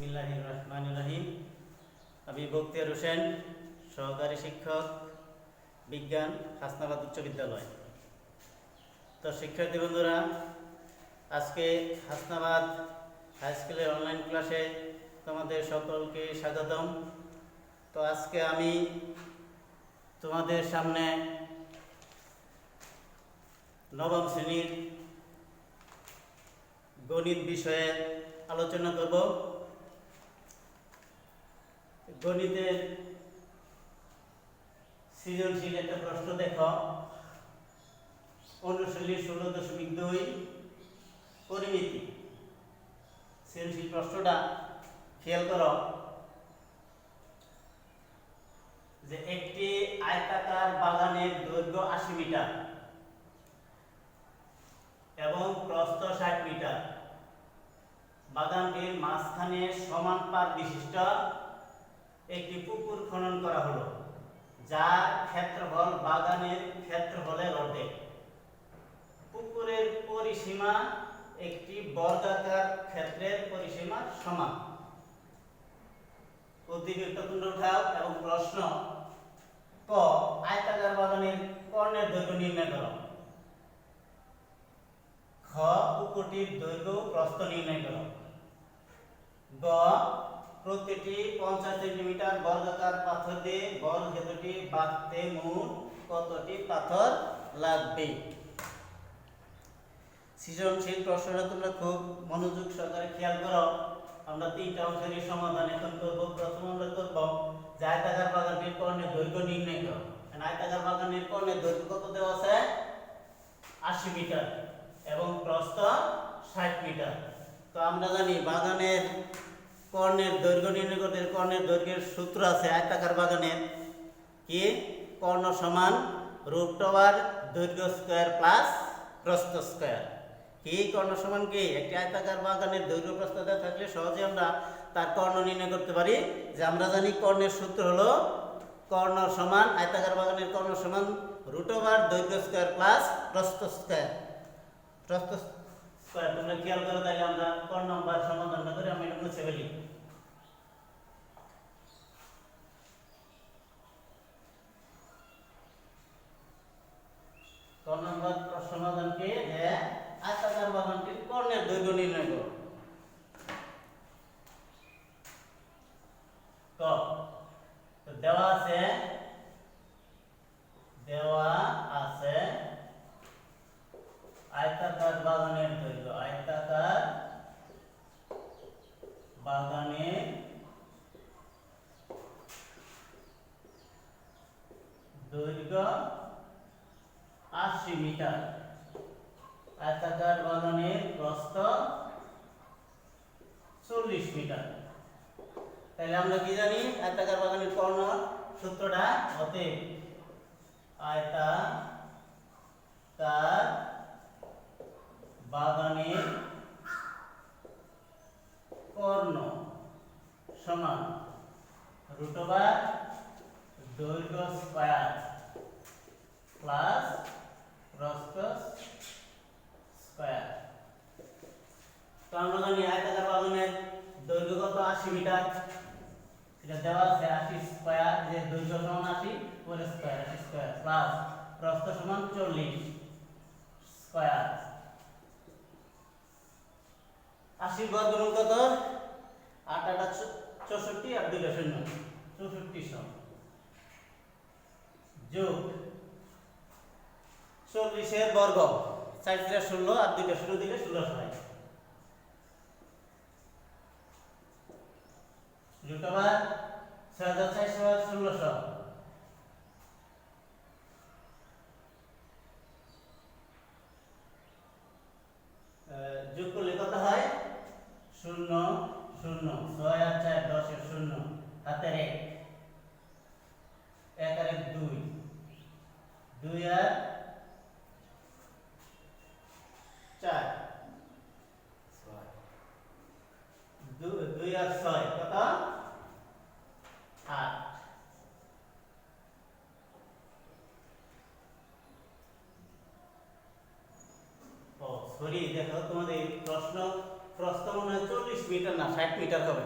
বিসমিল্লাহির রহমানির রহিম। আমি বখতিয়ার হোসেন, সহকারী শিক্ষক, বিজ্ঞান, হাসনাবাদ উচ্চ বিদ্যালয়। তো শিক্ষার্থী বন্ধুরা, আজকে হাসনাবাদ হাই স্কুলের অনলাইন ক্লাসে তোমাদের সকলকে স্বাগতম। তো আজকে আমি তোমাদের সামনে নবম শ্রেণীর গণিত বিষয়ে আলোচনা করব। গণিতের সৃজনশীল একটা প্রশ্ন দেখো, অনুশীলনী 16.2 পরিমিতি। সৃজনশীল প্রশ্নটা খেয়াল করো যে একটি আয়তাকার বাগানের দৈর্ঘ্য 80 মিটার এবং প্রস্থ 60 মিটার। বাগানটির মাঝখানে সমান পার বিশিষ্ট একটি পুকুর খনন করা হলো, যার ক্ষেত্রফল বাগানের ক্ষেত্রফলের অর্ধেক। পুকুরের পরিসীমা একটি বর্গাকার ক্ষেত্রের পরিসীমার সমান। অতিরিক্ত তুণ্ড উঠাও এবং প্রশ্ন ক, আয়তাকার বাগানের কর্ণের দৈর্ঘ্য নির্ণয় করো। খ, পুকুরটির দৈর্ঘ্য প্রস্থ নির্ণয় করো। গ, প্রতিটি 50 সেন্টিমিটার বর্গাকার পাথর দিয়ে বর্গক্ষেত্রটি বাঁধতে মোট কতটি পাথর লাগবে? সৃজনশীল প্রশ্নটা তোমরা খুব মনোযোগ সহকারে খেয়াল করো। আমরা তিনটা অংশের সমাধান এখন করব। প্রথম আমরা করব যে আয়তাকার বাগানটির কর্ণের দৈর্ঘ্য নির্ণয় করো। আয়তাকার বাগানের কর্ণের দৈর্ঘ্য কত দেওয়া আছে? 80 মিটার এবং প্রস্থ 60 মিটার। তো আমরা জানি বাগানের কর্ণের দৈর্ঘ্য নির্ণয় করতে কর্ণের দৈর্ঘ্যের সূত্র আছে আয়তাকার বাগানের কি? কর্ণ সমান √ওভার দৈর্ঘ্য স্কয়ার প্লাস প্রস্থ স্কয়ার। কি কর্ণ সমান কি? একটি আয়তাকার বাগানের দৈর্ঘ্য প্রস্থ দেওয়া থাকলে সহজে আমরা তার কর্ণ নির্ণয় করতে পারি। যে আমরা জানি কর্ণের সূত্র হলো কর্ণ সমান আয়তাকার বাগানের কর্ণ সমান √ওভার দৈর্ঘ্য স্কয়ার প্লাস প্রস্থ স্কয়ার। প্রস্থ স্কয়ার তোমরা খেয়াল করো, তাহলে আমরা ক নম্বর সমাধানটা করে আমি এটা মুছে ফেলি। ক নম্বর সমাধানকে যে আয়তাকার বাগানটির কর্ণের দৈর্ঘ্য নির্ণয় করো। ক, তো দেওয়া আছে আয়তাকার বাগানের দৈর্ঘ্য। আয়তাকার বাগানের দৈর্ঘ্য 80 মিটার। আয়তাকার বাগানের প্রস্থ 40 মিটার। তাহলে আমরা কি জানি? আয়তাকার বাগানের কর্ণ সূত্রটা অতএব আয়তাকার বাগানের কর্ণ সমান √ওভার দৈর্ঘ্য স্কয়ার প্লাস প্রস্থ স্কয়ার। তো আমরা জানি আয়তাকার বাগানের দৈর্ঘ্য কত? 80 মিটার। এটা দেওয়া আছে 80 স্কয়ার, যে দৈর্ঘ্য সমান 80 পুরো স্কয়ার 80 স্কয়ার প্লাস প্রস্থ সমান 40 স্কয়ার। 80 বর্গমূল কত? 8 8 64 আর 2 শূন্য 6400 যোগ 40 এর বর্গ 4 16 আর 2 শূন্য দিলে 1600 হয়। √ওভার 6400 আর 1600 যোগ করলে কত হয়? 0 0 6 আর 4 10 এর 0 হাতের 1 1 আর 1 2 2 আর 4 2 আর 6 কত? 8। সরি, দেখো তোমাদের প্রশ্ন প্রস্থ মনে হয় 40 মিটার না 60 মিটার হবে।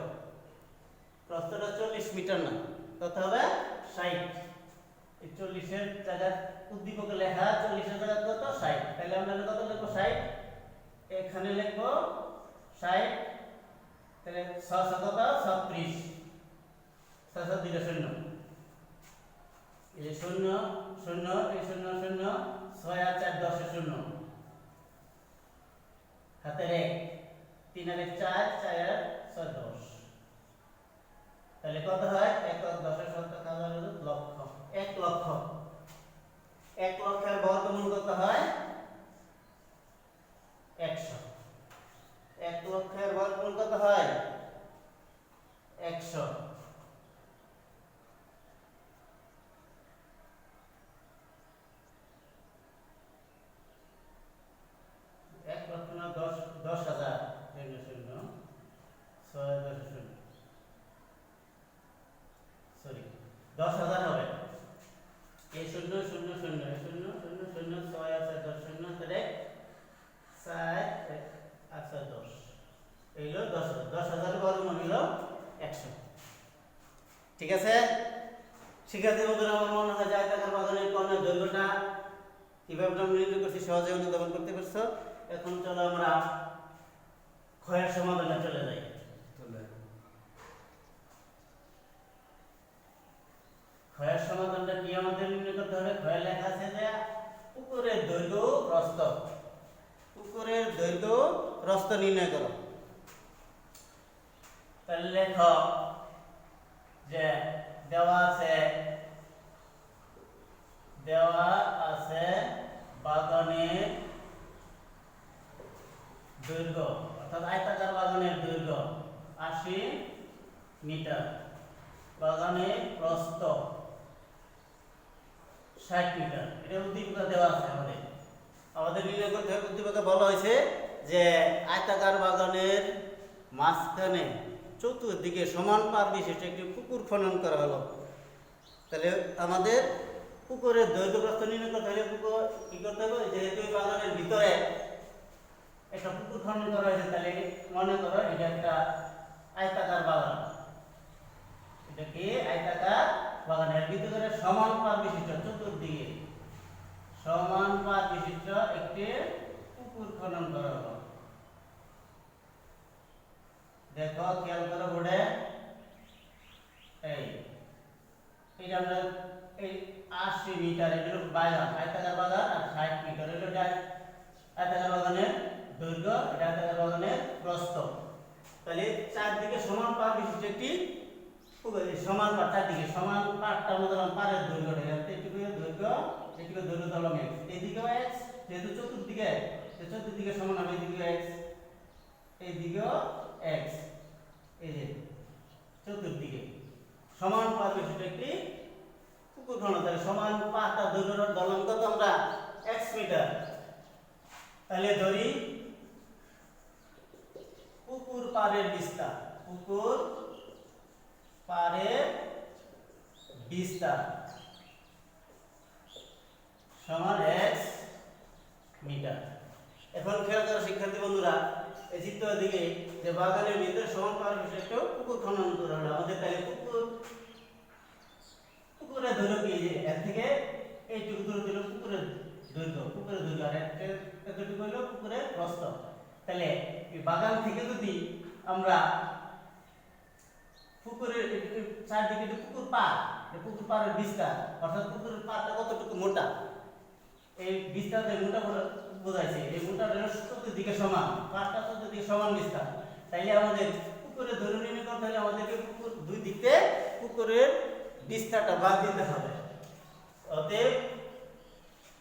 প্রস্থটা 40 মিটার না, কত হবে 60। এই 40 এর জায়গা উদ্দীপকে লেখা 40 এর জায়গা কত 60, তাহলে আমরা কত লিখব 60, এখানে লিখব 60, তাহলে 6 কত 36, 6 দুইটা শূন্য, এই যে শূন্য শূন্য এই শূন্য শূন্য 6 আর 4 10 এর শূন্য, হাতের 1 3 আর 4 4 আর 6 10, তাহলে কত হয় 1 10 এর শতক হাজার লক্ষ, 1 লক্ষ। 1 লক্ষের বর্গমূল কত হয় 100। 1 লক্ষের বর্গমূল কত হয় 100। 1 লক্ষ না 10,000 শূন্য শূন্য 6 10 শূন্য, সরি 10,000 হবে। এই শূন্য শূন্য শূন্য এই শূন্য শূন্য শূন্য 6 আছে 10 শূন্য, তাহলে 4 আছে 10, এইলো 10,000। 10,000 বর্গমূল হলো 100। ঠিক আছে শিক্ষার্থী বন্ধুরা, আমার মনে হয় যে আয়তাকার বাগানের কর্ণের দৈর্ঘ্যটা কিভাবে আমরা নির্ণয় করছি সহজে অনুধাবন করতে পারছো। এখন চলো আমরা ক্ষয়ের সমাধানে চলে যাই। ক্ষয়ের সমাধানটা কি আমাদের নির্ণয় করতে হবে? ক্ষয়ে লেখা আছে যে পুকুরের দৈর্ঘ্য প্রস্থ, পুকুরের দৈর্ঘ্য প্রস্থ নির্ণয় করো। তাহলে লেখো যে দেওয়া আছে বাগানের দৈর্ঘ্য, অর্থাৎ আয়তাকার বাগানের দৈর্ঘ্য 80 মিটার, বাগানের প্রস্থ 60 মিটার। এটা উদ্দীপকে দেওয়া আছে। আমাদের নির্ণয় করতে হবে। উদ্দীপকে বলা হয়েছে যে আয়তাকার বাগানের মাঝখানে চতুর্দিকে সমান পার বিশিষ্ট একটি পুকুর খনন করা হলো। তাহলে আমাদের পুকুরের দৈর্ঘ্য প্রস্থ নির্ণয় করতে হলে পুকুর কি করতে হবে? যেহেতু বাগানের ভিতরে একটা পুকুর খনন করা হয়েছে, তাহলে মনে করো এটা একটা আয়তাকার বাগান। এটা কি আয়তাকার বাগানের ভিতরে সমান পার বিশিষ্ট চতুর্দিকে সমান পার বিশিষ্ট একটি পুকুর খনন করা হলো। দেখো খেয়াল করো বোর্ডে, এই আমরা এই 80 মিটার এটা হলো বাগান, আয়তাকার বাগান, আর 60 মিটার হলো আয়তাকার বাগানের দৈর্ঘ্য, এটা আয়তাকার বাগানের প্রস্থ। তাহলে চারদিকে সমান পার বিশিষ্ট একটি পুকুর, সমান পার চারদিকে সমান পারটা আমাদের পারের দৈর্ঘ্যটা এইটুকু দৈর্ঘ্য, এইটুকু দৈর্ঘ্য ধরলাম x, এইদিকেও x, যেহেতু চতুর্দিকে সমান হবে, এইদিকে x, এইদিকেও x, এই যে চতুর্দিকে সমান পার বিশিষ্ট একটি পুকুর খনন। তাহলে সমান পারটা দৈর্ঘ্য ধরলাম কত আমরা x মিটার। তাহলে ধরি পুকুর পাড়ের বিস্তার, পুকুর পাড়ের বিস্তার সমান x মিটার। এখন খেয়াল করো শিক্ষার্থী বন্ধুরা, এই চিত্রের দিকে যে বাগানের ভিতরে সমান পার বিশিষ্ট পুকুর খনন করা হলো আমাদের। তাহলে পুকুরের দৈর্ঘ্য কি? এর থেকে এইটুকু দূর দিল পুকুরের দৈর্ঘ্য, আর এতটুকু হলো পুকুরের প্রস্থ। তাহলে এই বাগান থেকে যদি আমরা পুকুরের চারদিকে যে পুকুর পাড়ের বিস্তার, অর্থাৎ পুকুরের পাড়টা কতটুকু মোটা, এই বিস্তারটা মোটা বোঝাইছে, এই মোটাটা চতুর্দিকে সমান, পাড়টা চতুর্দিকে সমান বিস্তার। তাইলে আমাদের পুকুরের দৈর্ঘ্য নির্ণয় করতে হলে আমাদেরকে পুকুর দুই দিকে পুকুরের বিস্তারটা বাদ দিতে হবে। অতএব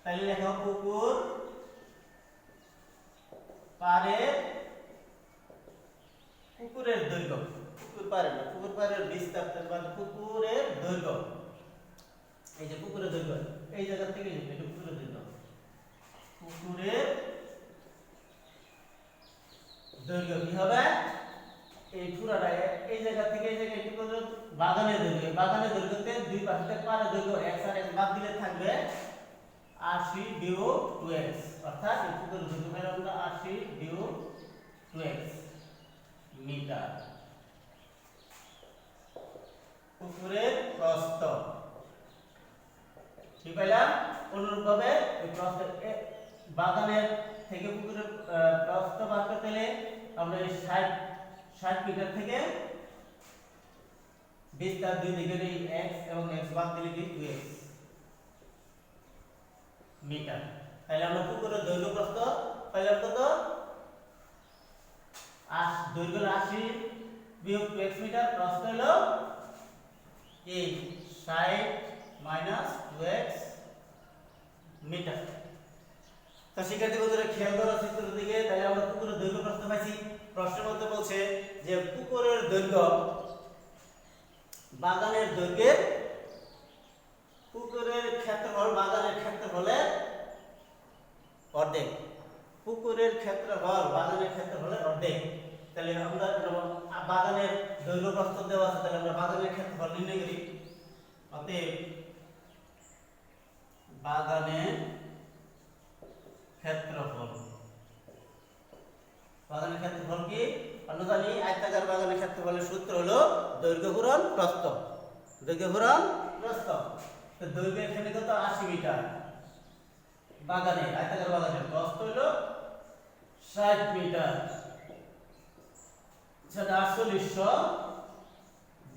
তাহলে লেখা পুকুর পাড়ের পুকুরের দৈর্ঘ্য, পুকুর পাড়ের বিস্তার, পুকুরের দৈর্ঘ্য, এই যে পুকুরের দৈর্ঘ্য, এই জায়গা থেকে এটা পুকুরের দৈর্ঘ্য, পুকুরের দৈর্ঘ্য কি হবে? এই পুরাটা এই জায়গা থেকে এই জায়গায় একটু বাগানের দৈর্ঘ্যতে দুই পাশে পাড়ের দৈর্ঘ্য x আর x বাদ দিলে থাকবে 80 বিয়োগ 2x, অর্থাৎ এই পুকুরের দৈর্ঘ্য পেলাম আমরা 80 বিয়োগ 2x মিটার। পুকুরের প্রস্থ কি পাইলাম অনুরূপভাবে এই প্রস্থ বাগানের থেকে পুকুরের প্রস্থ বার করতে হলে আমরা এই 60 মিটার থেকে বিস্তার দুই দিকের এই x এবং x বাদ দিলে কি 2x মিটার। তাহলে আমরা পুকুরের দৈর্ঘ্য প্রস্থ পাইলাম কত দৈর্ঘ্য 80 বিয়োগ 2x মিটার, প্রস্থ হলো এই 60 মাইনাস 2x মিটার। তো শিক্ষার্থী বন্ধুরা খেয়াল করো চিত্রের দিকে। তাহলে আমরা পুকুরের দৈর্ঘ্য প্রস্থ পাইছি। প্রশ্নের মধ্যে বলছে যে পুকুরের দৈর্ঘ্য বাগানের দৈর্ঘ্যের পুকুরের ক্ষেত্রফল বাগানের ক্ষেত্রফলের অর্ধেক। পুকুরের ক্ষেত্রফল বাগানের ক্ষেত্রফলের অর্ধেক। তাহলে আমরা বাগানের দৈর্ঘ্য প্রস্থ দেওয়া আছে, তাহলে আমরা বাগানের ক্ষেত্রফল নির্ণয় করি। অতএব বাগানের ক্ষেত্রফল কি আমরা জানি আয়তাকার বাগানের ক্ষেত্রফলের সূত্র হলো দৈর্ঘ্য গুণন প্রস্থ। দৈর্ঘ্য গুণন প্রস্থ। তো দৈর্ঘ্য এখানে কত 80 মিটার বাগানের আয়তাকার বাগানের, প্রস্থ হলো 60 মিটার, সেটা 4800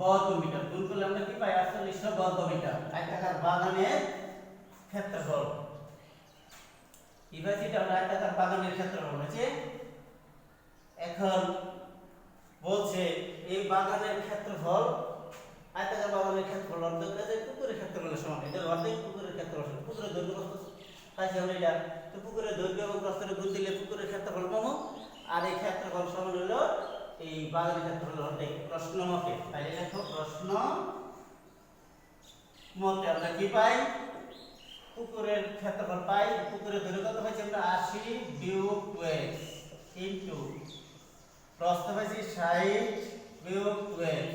বর্গ মিটার। গুণ করলে আমরা কি পাই 4800 বর্গ মিটার আয়তাকার বাগানের ক্ষেত্রফল। কি পাইছি এটা আমরা আয়তাকার বাগানের ক্ষেত্রফল হয়েছে। এখন বলছে এই বাগানের ক্ষেত্রফল আয়তাকার বাগানের ক্ষেত্রফল অর্ধেক আছে পুকুরের ক্ষেত্রফলের সমান। এটা অর্ধেক পুকুরের ক্ষেত্রফল। পুকুরের দৈর্ঘ্য প্রস্থ পাইছি আমরা এটা। তো পুকুরের দৈর্ঘ্য এবং প্রস্থের গুণ দিলে পুকুরের ক্ষেত্রফল পাবো, আর এই ক্ষেত্রফল সমান হলো এই বাগানের ক্ষেত্রফল অর্ধেক। প্রশ্ন মতে তাহলে দেখো প্রশ্ন মতে আমরা কি পাই পুকুরের ক্ষেত্রফল পাই। পুকুরের দৈর্ঘ্য কত পাইছি আমরা 80 বিয়োগ 2x ইনটু প্রস্থ পাইছি 60 বিয়োগ 2x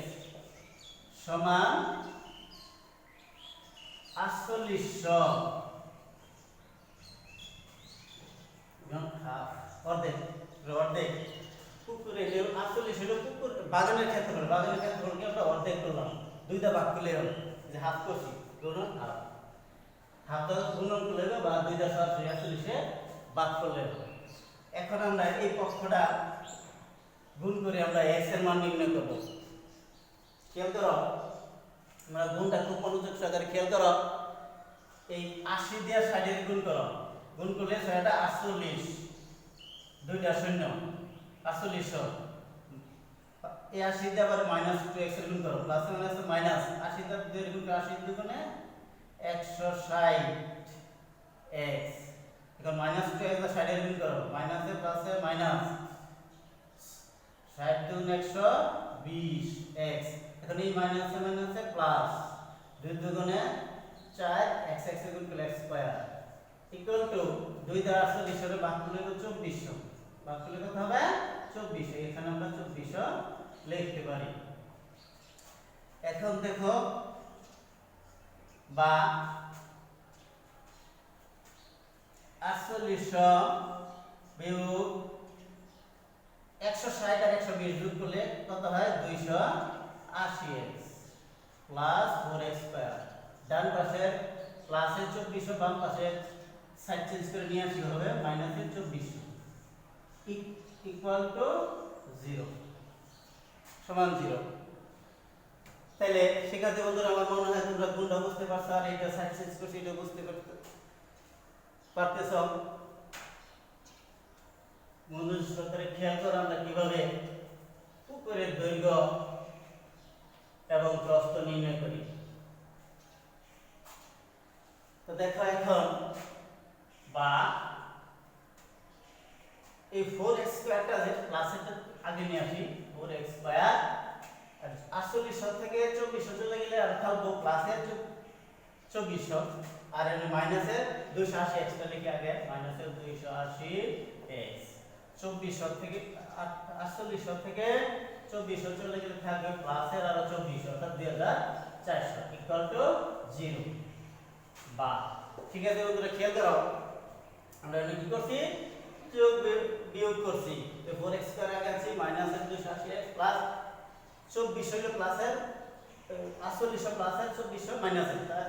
সমান 4800 অর্ধেক। অর্ধেক পুকুরের 48 হলো পুকুর বাগানের ক্ষেত্রফল। বাগানের ক্ষেত্রফলকে আমরা অর্ধেক করলাম, দুইটা ভাগ করলে হলো যে হাফ করছি গুণন হাফ। হাফটা গুণন করলে হবে বা দুইটা সরাসরি 48 ভাগ করলে হবে। এখন আমরা এই পক্ষটা গুণ করে আমরা x এর মান নির্ণয় করব। খেয়াল করো আমরা গুণটা খুব মনোযোগ সহকারে খেয়াল করো। এই 80 দিয়ে 60 এর গুণ করো, গুণ করলে সেটা 48 দুইটা শূন্য 4800। এই 80 দিয়ে আবার মাইনাস 2x এর গুণ করো, প্লাস মাইনাস মাইনাস 80 দিয়ে 2 এর গুণ করে 80 দুগুণে 160 x। এখন মাইনাস 2x দিয়ে 60 এর গুণ করো, মাইনাসে প্লাসে মাইনাস 60 দুগুণ 120 x। এখন এই মাইনাসে মাইনাসে প্লাস 2 দুগুণে 4 x x এর গুণ করলে x স্কয়ার ইকুয়াল টু 2 দ্বারা 48 এর ভাগ করলে 2400। ভাগ করলে কত হবে 2400। এখানে আমরা 2400 লিখতে পারি। এখন দেখো বা 4800 বিয়োগ 160 আর 120 যোগ করলে কত হয় 280x প্লাস 4x স্কয়ার। ডান পাশে প্লাসের 2400, বাম পাশে 60 চেঞ্জ করে নিয়ে আসি হবে মাইনাসের 2400 ইকুয়াল টু 0 সমান 0। তাহলে শিক্ষার্থী বন্ধুরা আমার মনে হয় তোমরা গুণটা বুঝতে পারছো, আর এটা 60 চেঞ্জ করছি এটা বুঝতে পারতেছো। মনোযোগ সহকারে খেয়াল করো আমরা কিভাবে পুকুরের দৈর্ঘ্য এবং প্রস্থ নির্ণয় করি। তো দেখো এখন বা এই 4x স্কয়ারটা যে প্লাসেরটা আগে নিয়ে আসি 4x স্কয়ার আর 48 থেকে 2400 চলে গেলে আর থাকবো প্লাসের 2400 আর এর মাইনাসের 280 এক্সট্রা লিখে আগে মাইনাসের 280x 2400 থেকে 4800 থেকে 2400 চলে গেলে থাকবে প্লাসের আরো 2400 অর্থাৎ 2400 ইকুয়াল টু 0 বা ঠিক আছে বন্ধুরা খেয়াল করো আমরা এখানে কি করছি যোগ বিয়োগ করছি। তো 4x স্কয়ার আগে আছে মাইনাসের 280x প্লাস 2400 হলো প্লাসের 48 প্লাস আর 24 মাইনাস আর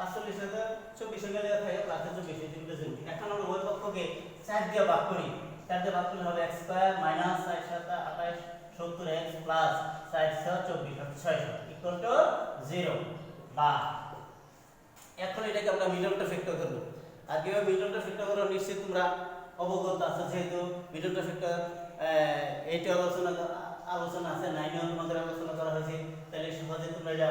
48 হাজার 24 গেলে থাকে প্লাস 24 এই দুটো যোগ। এখন আমরা ওই পক্ষকে 4 দিয়ে ভাগ করি। 4 দিয়ে ভাগ করলে হবে x square minus 4 7 28 70x plus 4 6 24 600 equal to 0 বা এখন এটাকে আমরা মিডল টার্ম ফ্যাক্টর করব। আর কিভাবে মিডল টার্ম ফ্যাক্টর করব নিশ্চয়ই তোমরা অবগত আছো, যেহেতু মিডল টার্ম ফ্যাক্টর এইটা আলোচনা আছে, 9 এ তোমাদের আলোচনা করা হয়েছে। তাহলে সহজে তোমরা এটা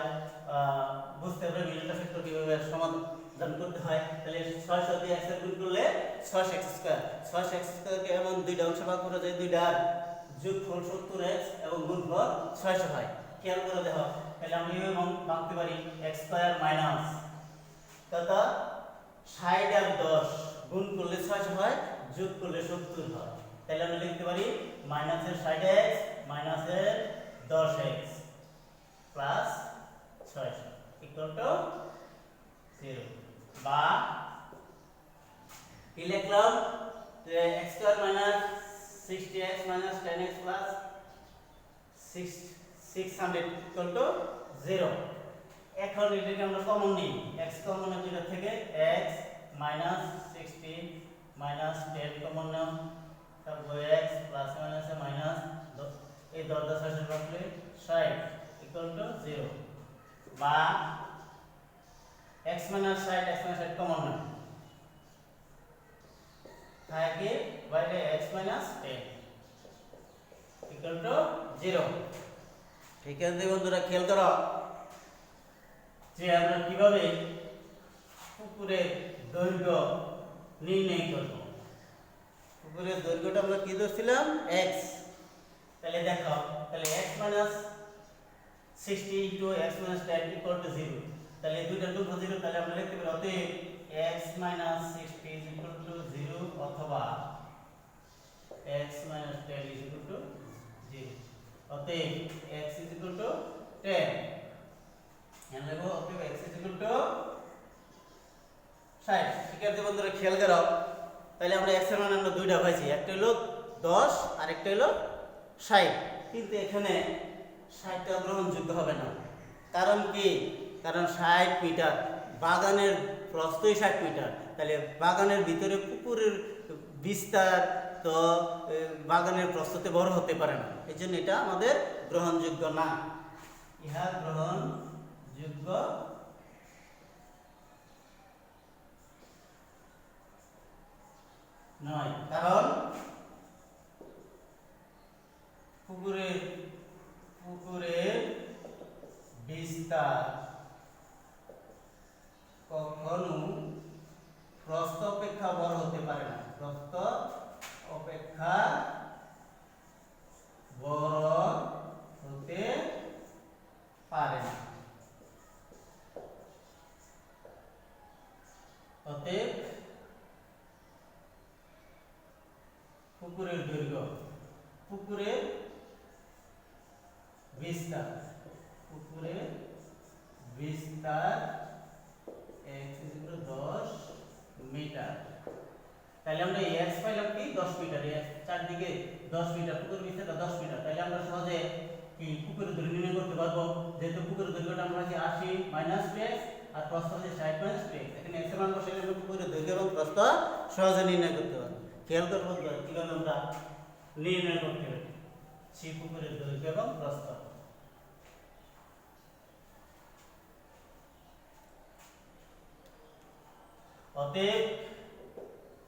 বুঝতে পারবে মিডল টার্ম ফ্যাক্টর কিভাবে সমাধান করতে হয়। তাহলে 600 দিয়ে x এর গুণ করলে 6x স্কয়ার, 6x স্কয়ার কে এমন দুইটা অংশে ভাগ করা যায়, দুইটার যোগফল 70x এবং গুণফল 600 হয়। খেয়াল করে দেখো, তাহলে আমরা এইভাবে ভাঙতে পারি x স্কয়ার মাইনাস কত 60 আর 10 গুণ করলে 600 হয়, যোগ করলে 70 হয়। তাহলে আমরা লিখতে পারি মাইনাসের 60x মাইনাসের 10x প্লাস 600 ইকুয়াল টু 0 বা কি লিখলাম যে x square minus 60x minus 10x plus 600 equal to 0। এখন এটাকে আমরা কমন নিই, x কমন নিই দুইটা থেকে, x মাইনাস 60 মাইনাস 10 কমন নাও, তারপর x প্লাস মাইনাসে মাইনাস এই 10 10 60 রাখলে 60 ইকুয়াল টু 0 বা x minus 60 x minus 60 common নাও থাকে বাইরে x মাইনাস 10 ইকুয়াল টু 0। ঠিক আছে বন্ধুরা, খেয়াল করো যে আমরা কিভাবে পুকুরের দৈর্ঘ্য নির্ণয় করব। পুকুরের দৈর্ঘ্যটা আমরা কি ধরছিলাম x, তাহলে দেখো তাহলে x minus 60 into x minus 10 equal to 0। তাহলে দুইটা দুটো 0, তাহলে আমরা লিখতে পারি অতএব x minus 60 is equal to 0 অথবা x minus 10 is equal to 0। অতএব x ইজ ইকুয়াল টু 10, এখানে লিখব অতএব x ইজ ইকুয়াল টু 60। ঠিক আছে বন্ধুরা, খেয়াল করো তাহলে আমরা x এর মান আমরা দুইটা পাইছি, একটা হলো 10 আর একটা হলো 60। কিন্তু এখানে 60টা গ্রহণযোগ্য হবে না, কারণ কি, কারণ 60 মিটার বাগানের প্রস্থই 60 মিটার, তাহলে বাগানের ভিতরে পুকুরের বিস্তার তো বাগানের প্রস্থতে বড় হতে পারে না, এই জন্য এটা আমাদের গ্রহণযোগ্য না, ইহা গ্রহণযোগ্য নয়। কারণ পুকুরের বিস্তার কখনো প্রস্থ অপেক্ষা বড় হতে পারে না, প্রস্থ অপেক্ষা বড় হতে পারে না। অতএব পুকুরের দৈর্ঘ্য, পুকুরের বিস্তার x = 10 মিটার। তাহলে আমরা x পাইলাম কি 10 মিটার, চারদিকে 10 মিটার, পুকুরের বিস্তারটা 10 মিটার। তাহলে আমরা সহজে কি পুকুরের দৈর্ঘ্য নির্ণয় করতে পারবো, যেহেতু পুকুরের দৈর্ঘ্যটা আমরা পাচ্ছি 80 মাইনাস 2x আর প্রস্থ হচ্ছে 60 মাইনাস 2x। এখানে x এর মান বসাইলে আমরা পুকুরের দৈর্ঘ্য এবং প্রস্থ সহজে নির্ণয় করতে পারবো। খেয়াল করবো কিভাবে আমরা নির্ণয় করতে পারি সেই পুকুরের দৈর্ঘ্য এবং প্রস্থ। অতএব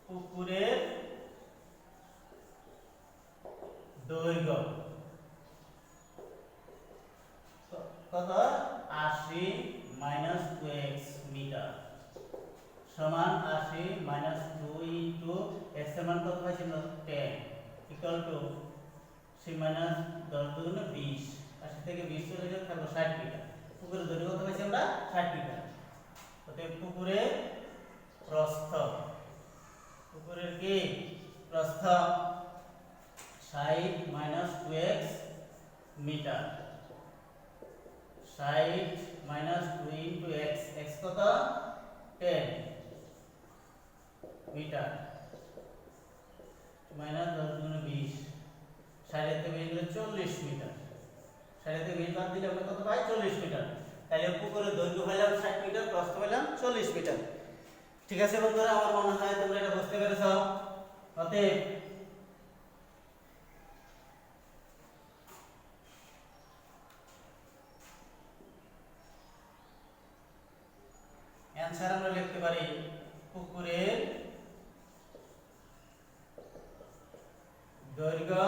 পুকুরের দৈর্ঘ্য কত 80 মাইনাস 2x মিটার সমান 80 মাইনাস 2 ইনটু x এর মান কত পাইছিল 10 ইকুয়াল টু সি মাইনাস 10 দুগুণে 20, 80 থেকে 20 চলে গেলে থাকলো 60 মিটার। পুকুরের দৈর্ঘ্য কত পাইছি আমরা 60 মিটার। অতএব পুকুরের প্রস্থ, পুকুরের কি প্রস্থ 60 মাইনাস 2x মিটার, 60 মাইনাস 2 ইনটু x, x কত 10 মিটার মাইনাস 10 গুণ 20, 60 থেকে বেরিয়ে গেল 40 মিটার। 60 থেকে 20 বাদ দিলে আমরা কত পাই 40 মিটার। তাহলে পুকুরের দৈর্ঘ্য হইলাম 60 মিটার, প্রস্থ হইলাম 40 মিটার। ঠিক আছে বন্ধুরা, আমার মনে হয় তোমরা এটা বুঝতে পেরেছো। অতএব অ্যানসার আমরা লিখতে পারি পুকুরের দৈর্ঘ্য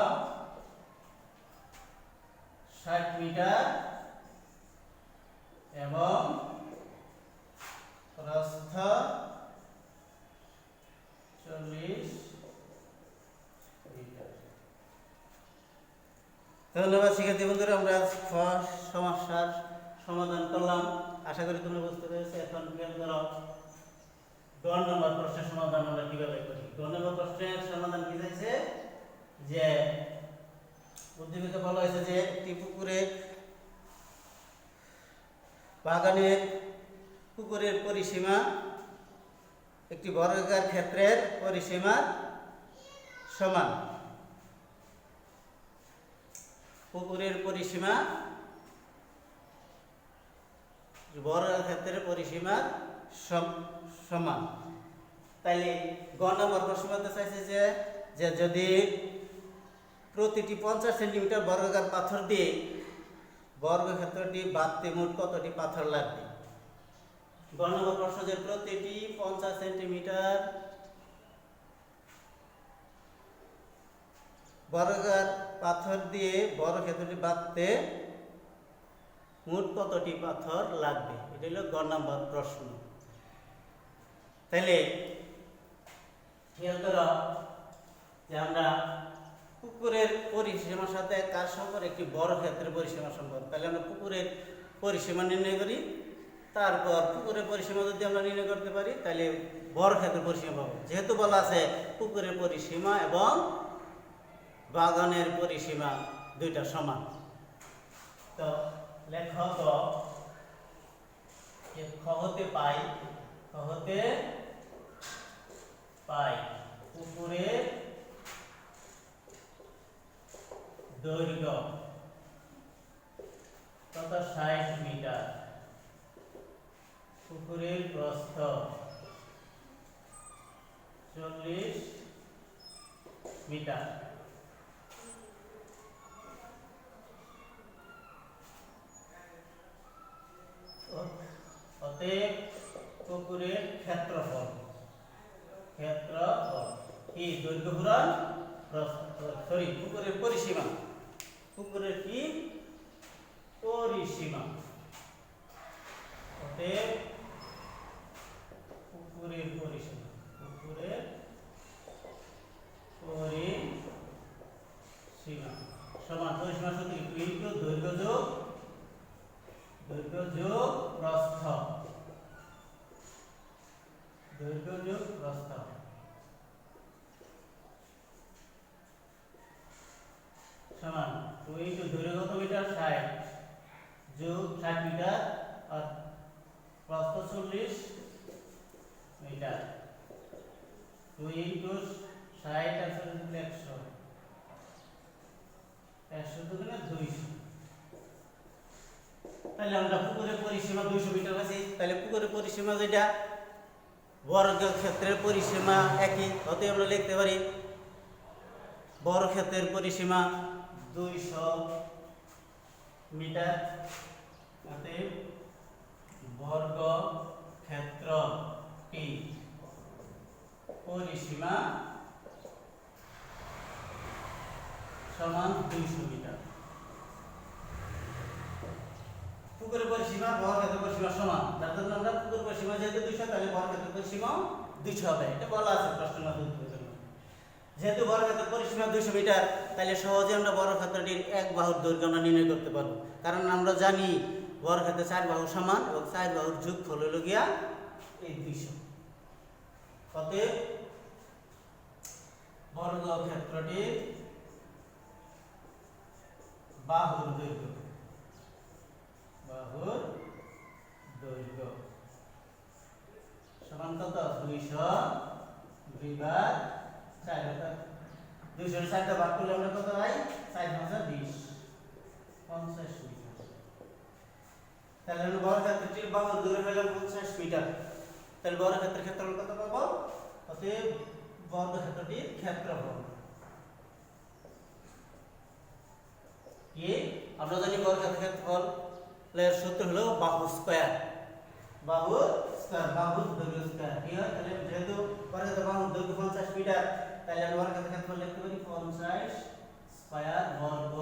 60 মিটার এবং প্রস্থ 40 মিটার। ধন্যবাদ শিক্ষার্থী বন্ধুরা, আমরা সমস্যার সমাধান করলাম। আশা করি তোমরা বুঝতে পেরেছো। এখন খেয়াল করো 2 নম্বর প্রশ্নের সমাধান আমরা কিভাবে করি। 2 নম্বর প্রশ্নের সমাধান কি চাইছে যে উদ্দীপিত বলা হয়েছে যে একটি পুকুরের পরিসীমা একটি বর্গাকার ক্ষেত্রের পরিসীমার সমান। পুকুরের পরিসীমা বর্গাকার ক্ষেত্রের পরিসীমার সমান। তাইলে গ নম্বর প্রশ্ন চাইছে যে যদি প্রতিটি 50 সেন্টিমিটার বর্গাকার পাথর দিয়ে বর্গক্ষেত্রটি বাঁধতে মোট কতটি পাথর লাগবে। গ নম্বর প্রশ্ন যে প্রতিটি 50 সেন্টিমিটার বর্গাকার পাথর দিয়ে বর্গক্ষেত্রটি বাঁধতে মোট কতটি পাথর লাগবে, এটা হলো গ নম্বর প্রশ্ন। তাইলে খেয়াল করো যে আমরা পুকুরের পরিসীমার সাথে কার সম্পর্ক, একটি বর্গক্ষেত্রের পরিসীমার সম্পর্ক। তাহলে আমরা পুকুরের পরিসীমা নির্ণয় করি, তারপর পুকুরের পরিসীমা যদি আমরা নির্ণয় করতে পারি তাহলে বর্গক্ষেত্রের পরিসীমা পাবো। যেহেতু বলা আছে পুকুরের পরিসীমা এবং বাগানের পরিসীমা দুইটা সমান, তো লেখক খ হতে পাই পুকুরের দৈর্ঘ্য কত 60 মিটার, পুকুরের প্রস্থ 40 মিটার। অতএব পুকুরের ক্ষেত্রফল কি দৈর্ঘ্য গুণন পুকুরের পরিসীমা, পুকুরের কি পরিসীমা। অতএব পুকুরের পরিসীমা সমান পরিসীমা সূত্র ইনটু দৈর্ঘ্য যোগ প্রস্থ, সমান 2 ইনটু দৈর্ঘ্য কত মিটার 60 যোগ 60 মিটার আর প্রস্থ 40 মিটার। 2 ইনটু 60 আর 100 দুগুণে 200। তাহলে আমরা পুকুরের পরিসীমা 200 মিটার আছে। তাহলে পুকুরের পরিসীমা যেটা বর্গক্ষেত্রের পরিসীমা একই, অতএব আমরা লিখতে পারি বর্গক্ষেত্রের পরিসীমা 200 মিটার। অতএব বর্গক্ষেত্রটি পরিসীমা সমান 200 মিটার। পুকুরের পরিসীমা বর্গক্ষেত্রের পরিসীমা সমান, যার জন্য আমরা পুকুরের পরিসীমা যেহেতু 200 তাহলে বর্গক্ষেত্রের পরিসীমা 200 হবে, এটা বলা আছে প্রশ্নের মধ্যে। যেহেতু বর্গক্ষেত্রের পরিসীমা 200 মিটার তাহলে সহজে আমরা বর্গক্ষেত্রটির এক বাহুর দৈর্ঘ্য আমরা নির্ণয় করতে পারবো, কারণ আমরা জানি বর্গক্ষেত্রের 4 বাহু সমান এবং 4 বাহুর যোগফল হলো গিয়া এই 200। অতএব বর্গক্ষেত্রটির বাহুর দৈর্ঘ্য সমান কত 200 বিভাগ 4, অর্থাৎ 200 এর 4টা ভাগ করলে আমরা কত পাই 4 × 20 50 তাহলে আমরা বর্গক্ষেত্রটির বাহুর দৈর্ঘ্য পেলাম 50 মিটার। তাহলে বর্গক্ষেত্রের ক্ষেত্রফল কত পাবো? অতএব বর্গক্ষেত্রটির ক্ষেত্রফল কি আমরা জানি বর্গক্ষেত্রের ক্ষেত্রফল এর সূত্র হলো বাহু স্কয়ার। বাহু স্কয়ার, বাহুর দৈর্ঘ্য স্কয়ার কি হয়? তাহলে যেহেতু বর্গক্ষেত্রের বাহুর দৈর্ঘ্য 50 মিটার, তাহলে আমরা বর্গক্ষেত্রের ক্ষেত্রফল লিখতে পারি 50 স্কয়ার বর্গ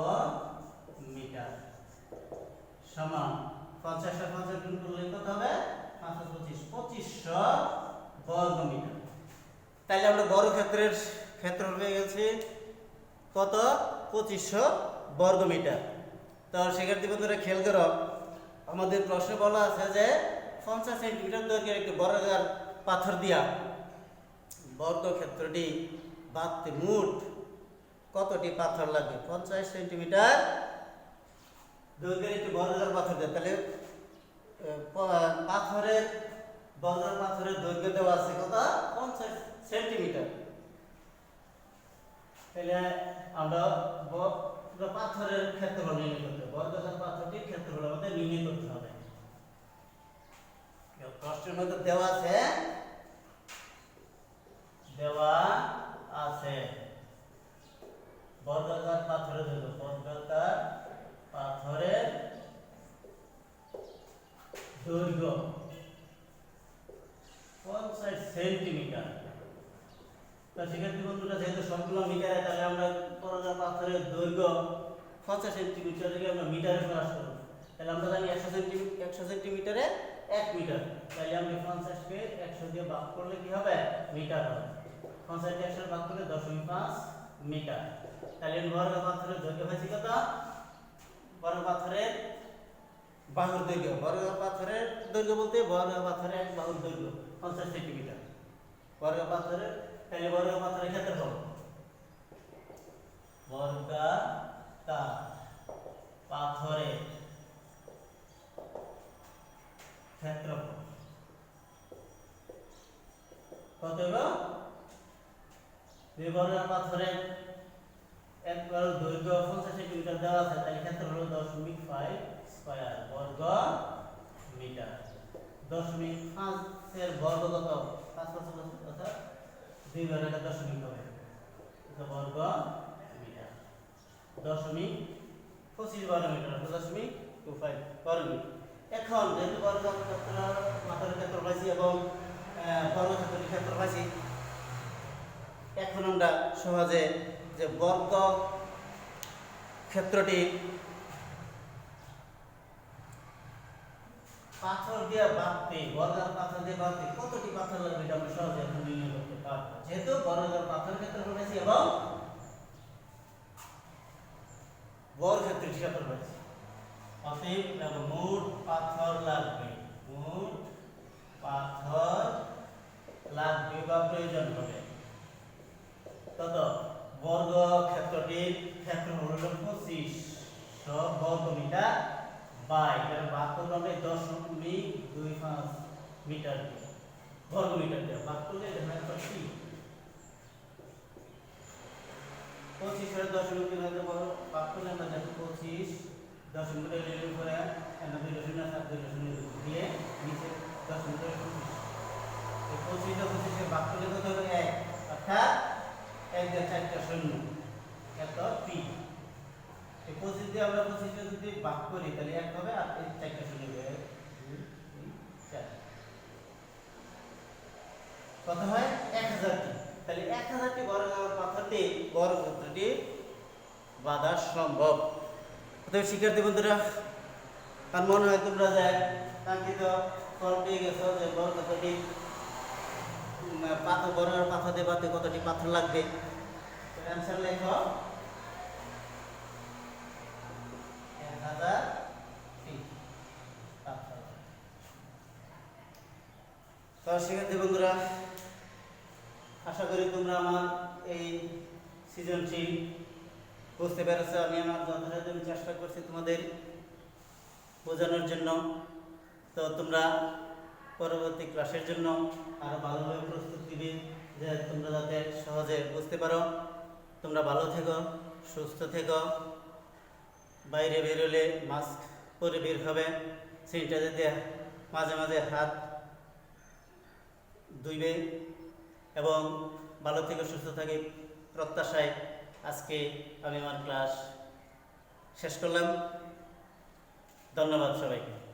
মিটার সমান 50 আর 50 গুণ করলে কত হবে? 5 25 2500 বর্গ মিটার। তাহলে আমরা বর্গক্ষেত্রের ক্ষেত্রফল পেয়ে গেছি কত? 2500 বর্গ মিটার। তো সেক্ষেত্রে বন্ধুরা খেয়াল করো, আমাদের প্রশ্নে বলা আছে যে 50 সেন্টিমিটার দৈর্ঘ্যের একটি বর্গাকার পাথর দিয়া বর্গক্ষেত্রটি বাঁধতে মোট কতটি পাথর লাগবে? 50 সেন্টিমিটার দৈর্ঘ্যের একটি বর্গাকার পাথর দেয়, তাহলে পাথরের বর্গাকার পাথরের দৈর্ঘ্য দেওয়া আছে কত? 50 সেন্টিমিটার। তাহলে আমরা পাথরের ক্ষেত্রফল নির্ণয় করতে হবে, বর্গাকার পাথরটির ক্ষেত্রফল আমাদের নির্ণয় করতে হবে। প্রশ্নের মধ্যে দেওয়া আছে বর্গাকার পাথরের দৈর্ঘ্য, বর্গাকার পাথরের দৈর্ঘ্য 50 সেন্টিমিটার। তো সেক্ষেত্রে বন্ধুরা যেহেতু সবগুলো মিটারে, তাহলে আমরা বর্গাকার পাথরের দৈর্ঘ্য 50 সেন্টিমিটার থেকে আমরা মিটারে প্রকাশ করব। তাহলে আমরা জানি 100 সেন্টিমিটারে 1 মিটার। তাহলে আমরা 50 কে 100 দিয়ে ভাগ করলে কি হবে? মিটার হবে। 50 কে 100 ভাগ করলে 0.5 মিটার। তাহলে বর্গাকার পাথরের দৈর্ঘ্য হয়েছে কত? বর্গাকার পাথরের বাহুর দৈর্ঘ্য, বর্গাকার পাথরের দৈর্ঘ্য বলতে বর্গাকার পাথরের এক বাহুর দৈর্ঘ্য 50 সেন্টিমিটার। বর্গাকার পাথরের, তাহলে বর্গাকার পাথরের ক্ষেত্রফল, বর্গাকার পাথরের ক্ষেত্রফল কত হবে? বর্গাকার পাথরের এক বাহুর দৈর্ঘ্য 50 সেন্টিমিটার দেওয়া আছে, তাহলে ক্ষেত্রফল হলো 0.5 স্কয়ার বর্গ মিটার। 0.5 এর বর্গ কত? 5 অর্থাৎ 2 ঘর এটা দশমিক হবে, এটা বর্গ মিটার। 0.25 বর্গ মিটার, 0.25 বর্গ মিটার। এখন যেহেতু বর্গক্ষেত্র পাথরের ক্ষেত্রফল পাইছি এবং বর্গক্ষেত্রের ক্ষেত্রফল পাইছি, এখন আমরা সহজে যে বর্গ ক্ষেত্রটি পাথর দিয়ে বাঁধতে, বর্গাকার পাথর দিয়ে বাঁধতে কতটি পাথর লাগবে এটা আমরা সহজে এখন নির্ণয় করতে পারবো, যেহেতু বর্গাকার পাথরের ক্ষেত্রফল পাইছি এবং বর্গক্ষেত্রের ক্ষেত্রফল পাইছি। অতএব মোট পাথর লাগবে, মোট পাথর লাগবে বা প্রয়োজন হবে কত? বর্গক্ষেত্রটির ক্ষেত্রফল হলো 2500 বর্গ মিটার বাই, এর ভাগ করব আমরা 0.25 মিটার দিয়ে, বর্গ মিটার দিয়ে ভাগ করলে এটা হয় কত? 25 এর 0.25 ভাগ করলে আমরা দেখো 25 0.2 এর উপরে 2.0 দিয়ে নিচে 0.25, এই 25 এর ভাগ করলে কত হবে? 1, অর্থাৎ 1 দিয়ে 4টা শূন্য, এত 3। এই 25 দিয়ে আমরা 25 কে যদি ভাগ করি তাহলে 1 হবে আর এই 4টা শূন্য হবে 2 3 4, কত হয়? 1000টি। তাহলে 1000টি বর্গাকার পাথর দিয়ে বর্গক্ষেত্রটি বাঁধা সম্ভব। অতএব শিক্ষার্থী বন্ধুরা, আর মনে হয় তোমরা যে কাঙ্ক্ষিত ফল পেয়ে গেছো যে বর্গক্ষেত্রটি পাথর, বর্গাকার পাথর দিয়ে বাঁধতে কতটি পাথর লাগবে। অ্যানসার লেখো 1000টি পাথর। তো শিক্ষার্থী বন্ধুরা, আশা করি তোমরা আমার এই সৃজনশীল বুঝতে পেরেছো। আমি আমার যথাযথ চেষ্টা করছি তোমাদের বোঝানোর জন্য। তো তোমরা পরবর্তী ক্লাসের জন্য আরো ভালোভাবে প্রস্তুত দিবে, যে তোমরা যাতে সহজে বুঝতে পারো। তোমরা ভালো থেকো, সুস্থ থেকো, বাইরে বেরোলে মাস্ক পরে বের হবে, স্যানিটাইজার দিয়ে মাঝে মাঝে হাত ধুইবে এবং ভালো থেকে সুস্থ থাকে প্রত্যাশায় আজকে আমি আমার ক্লাস শেষ করলাম। ধন্যবাদ সবাইকে।